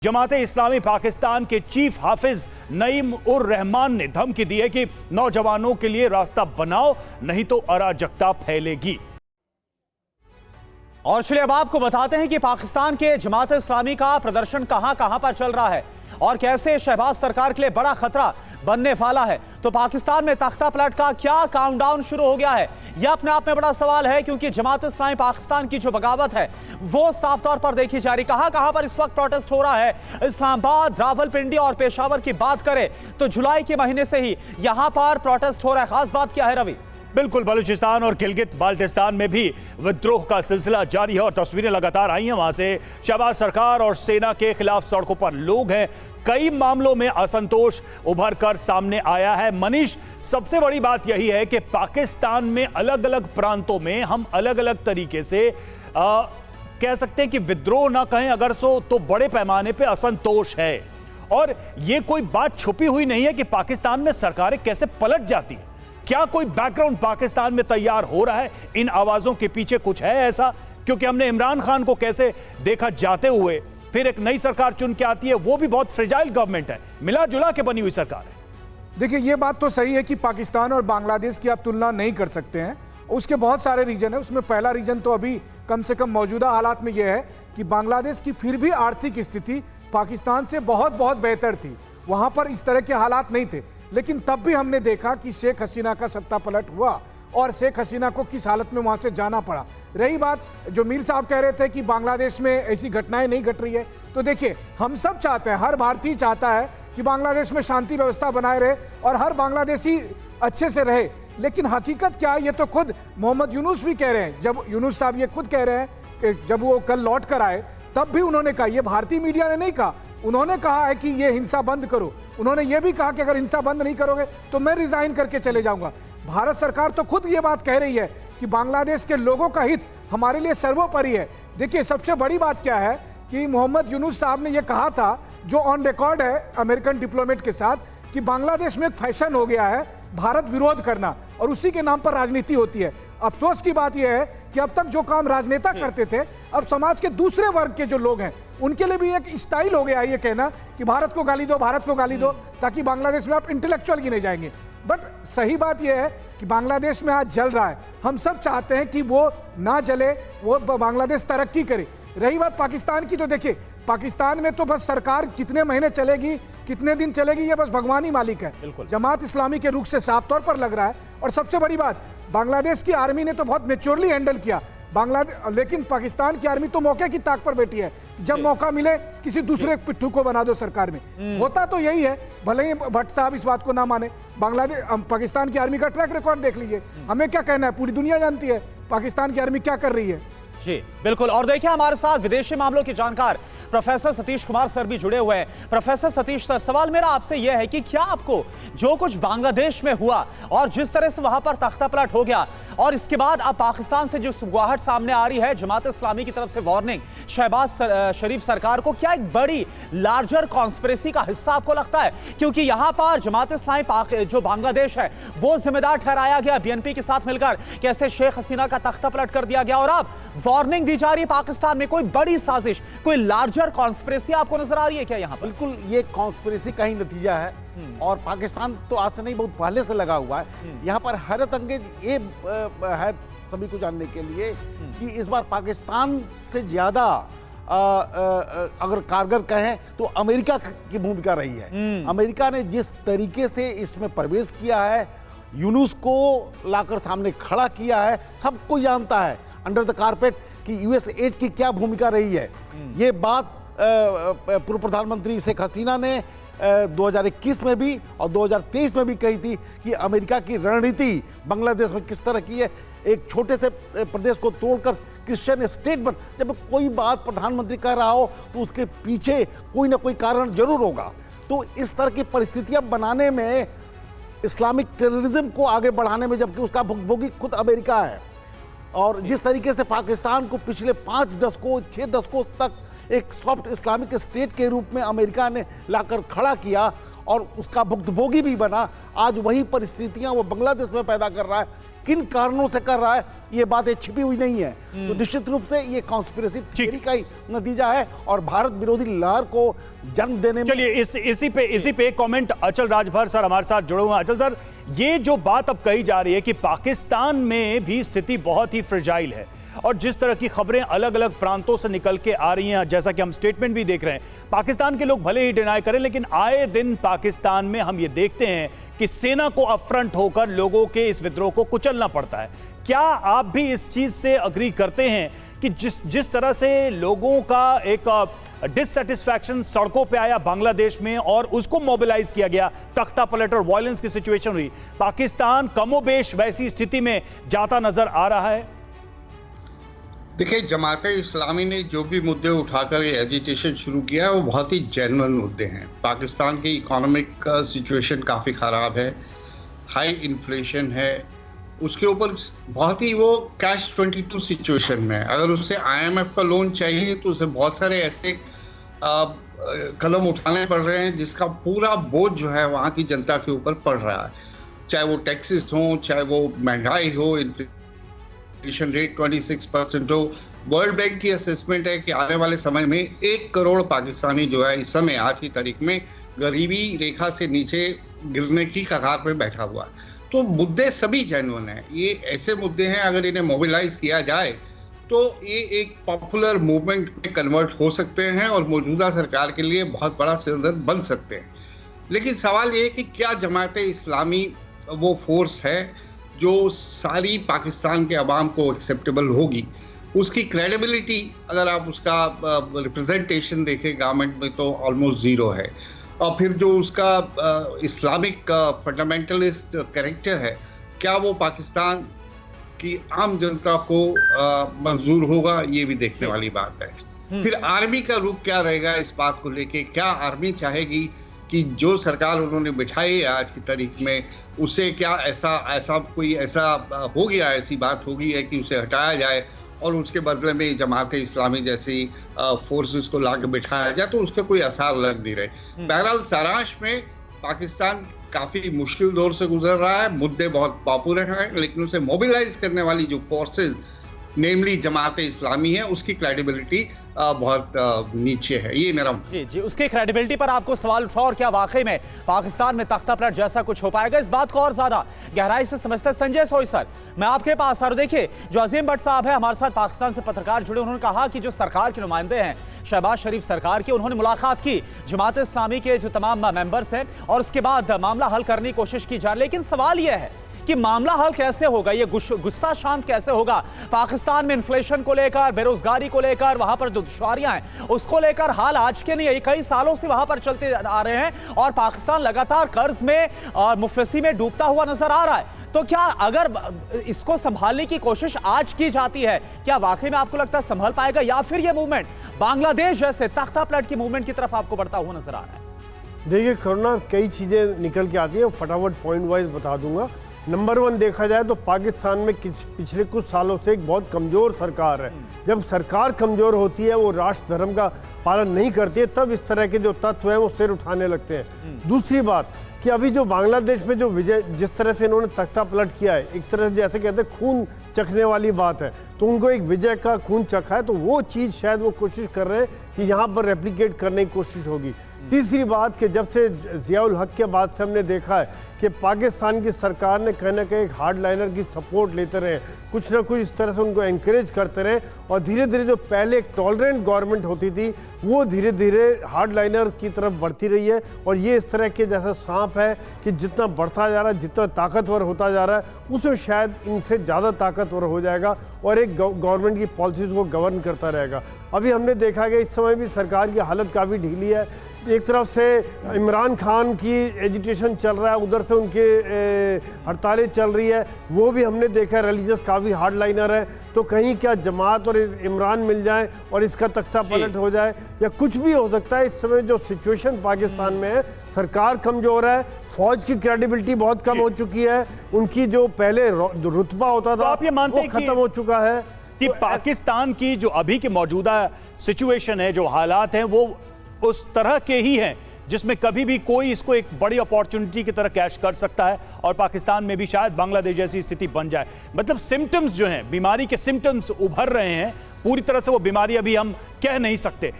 जमाते इस्लामी पाकिस्तान के चीफ हाफिज नईम उर रहमान ने धमकी दी है कि नौजवानों के लिए रास्ता बनाओ, नहीं तो अराजकता फैलेगी। और चलिए अब आपको बताते हैं कि पाकिस्तान के जमात इस्लामी का प्रदर्शन कहां पर चल रहा है और कैसे शहबाज सरकार के लिए बड़ा खतरा बनने वाला है। तो पाकिस्तान में तख्ता पलट का क्या काउंटडाउन शुरू हो गया है, यह अपने आप में बड़ा सवाल है, क्योंकि जमात इस्लामी पाकिस्तान की जो बगावत है वो साफ तौर पर देखी जा रही। कहां पर इस वक्त प्रोटेस्ट हो रहा है। इस्लामाबाद, रावलपिंडी और पेशावर की बात करें तो जुलाई के महीने से ही यहां पर प्रोटेस्ट हो रहा है। खास बात क्या है रवि? बिल्कुल, बलूचिस्तान और गिलगित बाल्टिस्तान में भी विद्रोह का सिलसिला जारी है और तस्वीरें लगातार आई हैं वहां से। शहबाज सरकार और सेना के खिलाफ सड़कों पर लोग हैं। कई मामलों में असंतोष उभर कर सामने आया है। मनीष, सबसे बड़ी बात यही है कि पाकिस्तान में अलग अलग प्रांतों में हम अलग अलग तरीके से कह सकते हैं कि विद्रोह ना कहें अगर सो तो बड़े पैमाने पर असंतोष है। और ये कोई बात छुपी हुई नहीं है कि पाकिस्तान में सरकारें कैसे पलट जाती है। क्या कोई बैकग्राउंड पाकिस्तान में तैयार हो रहा है? इन आवाजों के पीछे कुछ है ऐसा? क्योंकि हमने इमरान खान को कैसे देखा जाते हुए, फिर एक नई सरकार चुन के आती है, वो भी बहुत फ्रेजाइल गवर्नमेंट है, मिला जुला के बनी हुई सरकार है। देखिए, ये बात तो सही है कि पाकिस्तान और बांग्लादेश की आप तुलना नहीं कर सकते हैं। उसके बहुत सारे रीजन है। उसमें पहला रीजन तो अभी कम से कम मौजूदा हालात में यह है कि बांग्लादेश की फिर भी आर्थिक स्थिति पाकिस्तान से बहुत बहुत बेहतर थी। वहां पर इस तरह के हालात नहीं थे, लेकिन तब भी हमने देखा कि शेख हसीना का सत्ता पलट हुआ और शेख हसीना को किस हालत में वहां से जाना पड़ा। रही बात जो मीर साहब कह रहे थे कि बांग्लादेश में ऐसी घटनाएं नहीं घट रही है, तो देखिए, हम सब चाहते हैं, हर भारतीय चाहता है कि बांग्लादेश में शांति व्यवस्था बनाए रहे और हर बांग्लादेशी अच्छे से रहे। लेकिन हकीकत क्या है, ये तो खुद मोहम्मद यूनुस भी कह रहे हैं। जब यूनुस साहब ये खुद कह रहे हैं कि जब वो कल लौट कर आए तब भी उन्होंने कहा, ये भारतीय मीडिया ने नहीं कहा, उन्होंने कहा है कि ये हिंसा बंद करो। उन्होंने ये भी कहा कि अगर हिंसा बंद नहीं करोगे तो मैं रिजाइन करके चले जाऊंगा। भारत सरकार तो खुद ये बात कह रही है कि बांग्लादेश के लोगों का हित हमारे लिए सर्वोपरि है। देखिए, सबसे बड़ी बात क्या है कि मोहम्मद यूनुस साहब ने यह कहा था, जो ऑन रिकॉर्ड है अमेरिकन डिप्लोमेट के साथ, कि बांग्लादेश में एक फैशन हो गया है भारत विरोध करना और उसी के नाम पर राजनीति होती है। अफसोस की बात यह है कि अब तक जो काम राजनेता करते थे, अब समाज के दूसरे वर्ग के जो लोग हैं उनके लिए भी एक स्टाइल हो गया है ये कहना कि भारत को गाली दो, भारत को गाली दो, ताकि बांग्लादेश में आप इंटेलेक्चुअल गिने जाएंगे। बट सही बात यह है कि बांग्लादेश में आज जल रहा है। हम सब चाहते हैं कि वो ना जले, वो बांग्लादेश तरक्की करे। रही बात पाकिस्तान की, तो देखिए, पाकिस्तान में तो बस सरकार कितने महीने चलेगी, कितने दिन चलेगी, ये बस भगवान ही मालिक है। जमात इस्लामी के रुख से साफ तौर पर लग रहा है। और सबसे बड़ी बात, बांग्लादेश की आर्मी ने तो बहुत मैच्योरली हैंडल किया बांग्लादेश, लेकिन पाकिस्तान की आर्मी तो मौके की ताक पर बैठी है। जब मौका मिले किसी दूसरे पिट्ठू को बना दो सरकार में। होता तो यही है, भले ही भट्ट साहब इस बात को ना माने। पाकिस्तान की आर्मी का ट्रैक रिकॉर्ड देख लीजिए। हमें क्या कहना है, पूरी दुनिया जानती है पाकिस्तान की आर्मी क्या कर रही है। जी बिल्कुल। और देखिए, हमारे साथ विदेशी मामलों के जानकार प्रोफेसर सतीश कुमार सर भी जुड़े हुए हैं। प्रोफेसर सतीश सर, सवाल मेरा आपसे यह है कि क्या आपको जो कुछ बांग्लादेश में हुआ और जिस तरह से वहां पर तख्ता पलट हो गया और इसके बाद अब पाकिस्तान से जो गुहाहट सामने आ रही है, जमात इस्लामी की तरफ से वार्निंग शहबाज शरीफ सरकार को, क्या एक बड़ी लार्जर कॉन्स्पिरेसी का हिस्सा आपको लगता है? क्योंकि यहां पर जमात इस्लामी जो बांग्लादेश है वो जिम्मेदार ठहराया गया बीएनपी के साथ मिलकर, कैसे शेख हसीना का तख्ता पलट कर दिया गया और अब वार्निंग दी जा रही है पाकिस्तान में। कोई बड़ी साजिश, कोई लार्जर कॉन्स्पिरेसी आपको नजर आ रही है क्या यहाँ पर? बिल्कुल, ये कॉन्स्पिरेसी का ही नतीजा है। और पाकिस्तान तो आज से नहीं, बहुत पहले से लगा हुआ है। यहाँ पर हैरत अंगेज ये है सभी को जानने के लिए कि इस बार पाकिस्तान से ज्यादा अगर कारगर कहें तो अमेरिका की भूमिका रही है। अमेरिका ने जिस तरीके से इसमें प्रवेश किया है, यूनुस को लाकर सामने खड़ा किया है, सबको जानता है अंडर द कारपेट कि यूएस एड की क्या भूमिका रही है। ये बात पूर्व प्रधानमंत्री शेख हसीना ने 2021 में भी और 2023 में भी कही थी कि अमेरिका की रणनीति बांग्लादेश में किस तरह की है। एक छोटे से प्रदेश को तोड़कर क्रिश्चियन स्टेट बन, जब कोई बात प्रधानमंत्री कह रहा हो तो उसके पीछे कोई ना कोई कारण जरूर होगा। तो इस तरह की परिस्थितियां बनाने में, इस्लामिक टेररिज्म को आगे बढ़ाने में, जबकि उसका भुगभोगी खुद अमेरिका है। और जिस तरीके से पाकिस्तान को पिछले 5 दशकों 6 दशकों तक एक सॉफ्ट इस्लामिक स्टेट के रूप में अमेरिका ने लाकर खड़ा किया और उसका भुगतभोगी भी बना, आज वही परिस्थितियां वो बांग्लादेश में पैदा कर रहा है। किन कारणों से कर रहा है, ये बातें छिपी हुई नहीं है। तो निश्चित रूप से ये कॉन्स्पिरेसी थ्योरी का ही नतीजा है और भारत विरोधी लहर को जन्म देने में। चलिए इसी पे कमेंट अचल राजभर सर हमारे साथ जुड़े हुए हैं। अचल सर, ये जो बात अब कही जा रही है कि पाकिस्तान में भी स्थिति बहुत ही फ्रेजाइल है और जिस तरह की खबरें अलग अलग प्रांतों से निकल के आ रही हैं, जैसा कि हम स्टेटमेंट भी देख रहे हैं, पाकिस्तान के लोग भले ही डिनाई करें लेकिन आए दिन पाकिस्तान में हम ये देखते हैं कि सेना को अपफ्रंट होकर लोगों के इस विद्रोह को कुचलना पड़ता है। क्या आप भी इस चीज से अग्री करते हैं कि जिस तरह से लोगों का एक डिससेटिस्फैक्शन सड़कों पे आया बांग्लादेश में और उसको मोबिलाइज किया गया, तख्ता पलट और वायलेंस की सिचुएशन हुई, पाकिस्तान कमोबेश वैसी स्थिति में जाता नजर आ रहा है? देखिए, जमात इस्लामी ने जो भी मुद्दे उठाकर ये एजिटेशन शुरू किया है वो बहुत ही जेन्युइन मुद्दे हैं। पाकिस्तान की इकोनॉमिक सिचुएशन काफ़ी ख़राब है, हाई इन्फ्लेशन है, उसके ऊपर बहुत ही वो कैश 22 सिचुएशन में है। अगर उसे IMF का लोन चाहिए तो उसे बहुत सारे ऐसे कदम उठाने पड़ रहे हैं जिसका पूरा बोझ जो है वहाँ की जनता के ऊपर पड़ रहा है, चाहे वो टैक्सेस हो, चाहे वो महंगाई हो, इन्फ्लेशन रेट 26% हो। वर्ल्ड बैंक की असेसमेंट है कि आने वाले समय में 1 करोड़ पाकिस्तानी जो है इस समय आज की तारीख में गरीबी रेखा से नीचे गिरने की कगार पर बैठा हुआ है। तो मुद्दे सभी जेन्युइन हैं, ये ऐसे मुद्दे हैं अगर इन्हें मोबिलाइज किया जाए तो ये एक पॉपुलर मूवमेंट में कन्वर्ट हो सकते हैं और मौजूदा सरकार के लिए बहुत बड़ा सिरदर्द बन सकते हैं। लेकिन सवाल ये है कि क्या जमात इस्लामी वो फोर्स है जो सारी पाकिस्तान के अवाम को एक्सेप्टेबल होगी? उसकी क्रेडिबिलिटी अगर आप उसका रिप्रेजेंटेशन देखें गवर्नमेंट में तो ऑलमोस्ट ज़ीरो है। और फिर जो उसका इस्लामिक फंडामेंटलिस्ट कैरेक्टर है, क्या वो पाकिस्तान की आम जनता को मंजूर होगा, ये भी देखने वाली बात है। फिर आर्मी का रुख क्या रहेगा इस बात को लेके? क्या आर्मी चाहेगी कि जो सरकार उन्होंने बिठाई है आज की तारीख में उसे क्या ऐसा कोई ऐसा हो गया, ऐसी बात हो गई है कि उसे हटाया जाए और उसके बदले में जमात इस्लामी जैसी फोर्सेस को लाके बिठाया जाए, तो उसके कोई आसार लग नहीं रहे। बहरहाल सारांश में पाकिस्तान काफ़ी मुश्किल दौर से गुजर रहा है, मुद्दे बहुत पॉपुलर हैं, लेकिन उसे मोबिलाइज करने वाली जो फोर्सेस नेमली जमात इस्लामी है उसकी क्रेडिबिलिटी बहुत नीचे है। ये मेरा जी, उसकी क्रेडिबिलिटी पर आपको सवाल उठा और क्या वाकई में पाकिस्तान में तख्ता पलट जैसा कुछ हो पाएगा? इस बात को और ज्यादा गहराई से समझते हैं संजय सोई सर, मैं आपके पास आ रहा हूं। देखिए, जो अजीम भट्ट साहब है हमारे साथ पाकिस्तान से पत्रकार जुड़े, उन्होंने कहा कि जो सरकार के नुमाइंदे हैं शहबाज शरीफ सरकार के, उन्होंने मुलाकात की जमात इस्लामी के जो तमाम मेंबर्स हैं और उसके बाद मामला हल करने की कोशिश की जा रही है। लेकिन सवाल यह है कि मामला हल कैसे होगा, ये गुस्सा शांत कैसे होगा? पाकिस्तान में इन्फ्लेशन को लेकर, बेरोजगारी को लेकर, वहां पर जो दुश्वारियां हैं उसको लेकर हाल आज के नहीं है, कई सालों से वहां पर चलते आ रहे हैं और पाकिस्तान लगातार कर्ज में और मुफलिसी में डूबता हुआ नजर आ रहा है। तो क्या अगर इसको संभालने की कोशिश आज की जाती है, क्या वाकई में आपको लगता है संभल पाएगा या फिर ये मूवमेंट बांग्लादेश जैसे तख्ता पलट की मूवमेंट की तरफ आपको बढ़ता हुआ नजर आ रहा है? देखिए करुणा, कई चीज़ें निकल के आती हैं, फटाफट पॉइंट वाइज बता दूंगा। नंबर 1 देखा जाए तो पाकिस्तान में पिछले कुछ सालों से एक बहुत कमज़ोर सरकार है। जब सरकार कमज़ोर होती है, वो राष्ट्र धर्म का पालन नहीं करती है, तब इस तरह के जो तत्व हैं वो सिर उठाने लगते हैं। दूसरी बात कि अभी जो बांग्लादेश में जो विजय, जिस तरह से इन्होंने तख्ता पलट किया है, एक तरह से जैसे कहते हैं खून चखने वाली बात है, तो उनको एक विजय का खून चखा है, तो वो चीज़ शायद वो कोशिश कर रहे हैं कि यहाँ पर रेप्लिकेट करने की कोशिश होगी। तीसरी बात कि जब से ज़ियाउल हक के बाद से हमने देखा है कि पाकिस्तान की सरकार ने कहीं ना कहीं एक हार्ड लाइनर की सपोर्ट लेते रहे, कुछ ना कुछ इस तरह से उनको एनकरेज करते रहे और धीरे धीरे जो पहले एक टॉलरेंट गवर्नमेंट होती थी वो धीरे धीरे हार्ड लाइनर की तरफ बढ़ती रही है। और ये इस तरह के जैसा सांप है कि जितना बढ़ता जा रहा है, जितना ताकतवर होता जा रहा है, उसमें शायद इनसे ज़्यादा ताकतवर हो जाएगा और एक गवर्नमेंट की पॉलिसीज़ को गवर्न करता रहेगा। अभी हमने देखा कि इस समय भी सरकार की हालत काफ़ी ढीली है। एक तरफ से इमरान खान की एजिटेशन चल रहा है, उधर से उनके हड़तालें चल रही है, वो भी हमने देखा है रिलीजियस काफ़ी हार्ड लाइनर है। तो कहीं क्या जमात और इमरान मिल जाए और इसका तख्ता पलट हो जाए या कुछ भी हो सकता है। इस समय जो सिचुएशन पाकिस्तान में है, सरकार कमज़ोर है, फौज की क्रेडिबिलिटी बहुत कम हो चुकी है, उनकी जो पहले रुतबा होता था आप ये मानते हैं खत्म हो चुका है कि पाकिस्तान की जो अभी की मौजूदा सिचुएशन है, जो हालात हैं, वो उस तरह के ही हैं जिसमें कभी भी कोई इसको एक बड़ी अपॉर्चुनिटी की तरह कैश कर सकता है और पाकिस्तान में भी शायद बांग्लादेश जैसी स्थिति बन जाए। मतलब सिम्टम्स जो हैं, बीमारी के सिम्टम्स उभर रहे हैं, पूरी तरह से वो बीमारी अभी हम कह नहीं सकते।